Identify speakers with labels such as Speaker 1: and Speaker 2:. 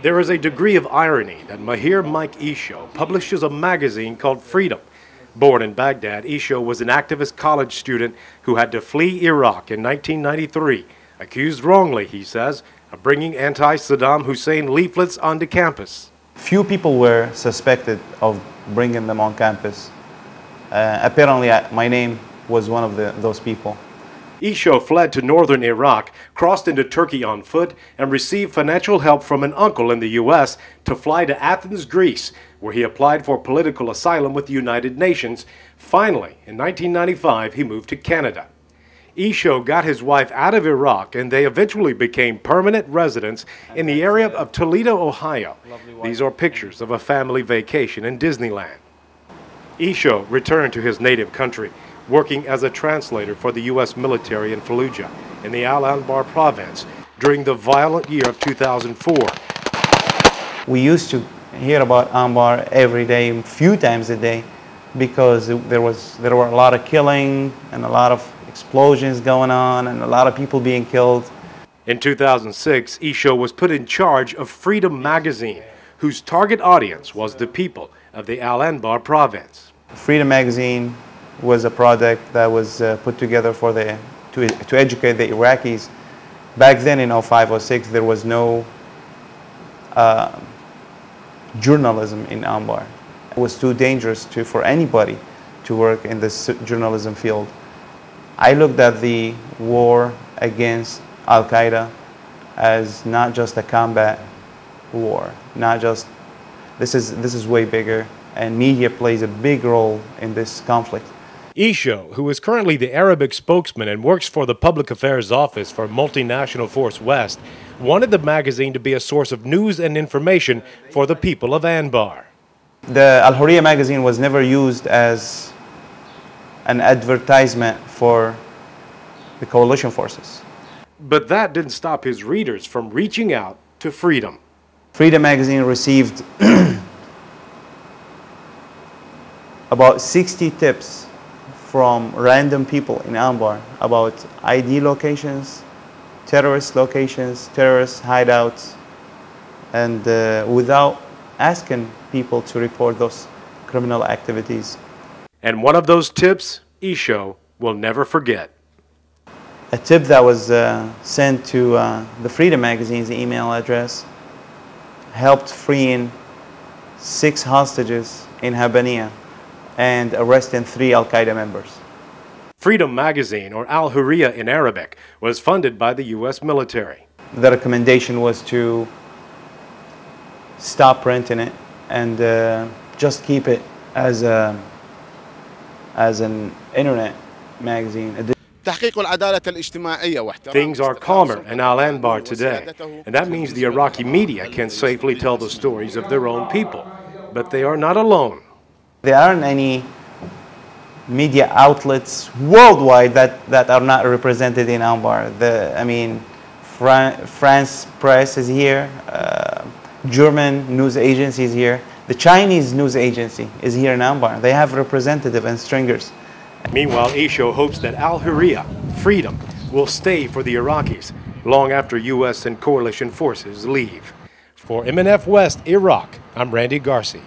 Speaker 1: There is a degree of irony that Mahir Mike Isho publishes a magazine called Freedom. Born in Baghdad, Isho was an activist college student who had to flee Iraq in 1993, accused wrongly, he says, of bringing anti-Saddam Hussein leaflets onto campus.
Speaker 2: Few people were suspected of bringing them on campus. Apparently, my name was one of those people.
Speaker 1: Isho fled to northern Iraq, crossed into Turkey on foot, and received financial help from an uncle in the U.S. to fly to Athens, Greece, where he applied for political asylum with the United Nations. Finally, in 1995, he moved to Canada. Isho got his wife out of Iraq, and they eventually became permanent residents in the area of Toledo, Ohio. These are pictures of a family vacation in Disneyland. Isho returned to his native country, working as a translator for the U.S. military in Fallujah, in the Al-Anbar province, during the violent year of 2004.
Speaker 2: We used to hear about Anbar every day, a few times a day, because there were a lot of killing and a lot of explosions going on and a lot of people being killed.
Speaker 1: In 2006, Isho was put in charge of Freedom magazine, whose target audience was the people of the Al-Anbar province.
Speaker 2: Freedom magazine was a project that was put together for to educate the Iraqis. Back then in 05-06, there was no journalism in Anbar. It was too dangerous for anybody to work in this journalism field. I looked at the war against Al-Qaeda as not just a combat war, not just, this is way bigger, and media plays a big role in this conflict.
Speaker 1: Isho, who is currently the Arabic spokesman and works for the Public Affairs Office for Multinational Force West, wanted the magazine to be a source of news and information for the people of Anbar.
Speaker 2: The Al-Hurriya magazine was never used as an advertisement for the coalition forces.
Speaker 1: But that didn't stop his readers from reaching out to Freedom.
Speaker 2: Freedom magazine received about 60 tips from random people in Anbar about ID locations, terrorist hideouts, and without asking people to report those criminal activities.
Speaker 1: And one of those tips, Isho will never forget.
Speaker 2: A tip that was sent to the Freedom magazine's email address helped freeing 6 hostages in Habaniya and arresting 3 Al-Qaeda members.
Speaker 1: Freedom magazine, or Al-Hurriya in Arabic, was funded by the U.S. military.
Speaker 2: The recommendation was to stop printing it and just keep it as an internet magazine.
Speaker 1: Things are calmer in Al-Anbar today, and that means the Iraqi media can safely tell the stories of their own people. But they are not alone.
Speaker 2: There aren't any media outlets worldwide that are not represented in Anbar. France press is here, German news agency is here, the Chinese news agency is here in Anbar. They have representative and stringers.
Speaker 1: Meanwhile, Isho hopes that Al-Hurriya, Freedom, will stay for the Iraqis long after U.S. and coalition forces leave. For MNF West, Iraq, I'm Randy Garci.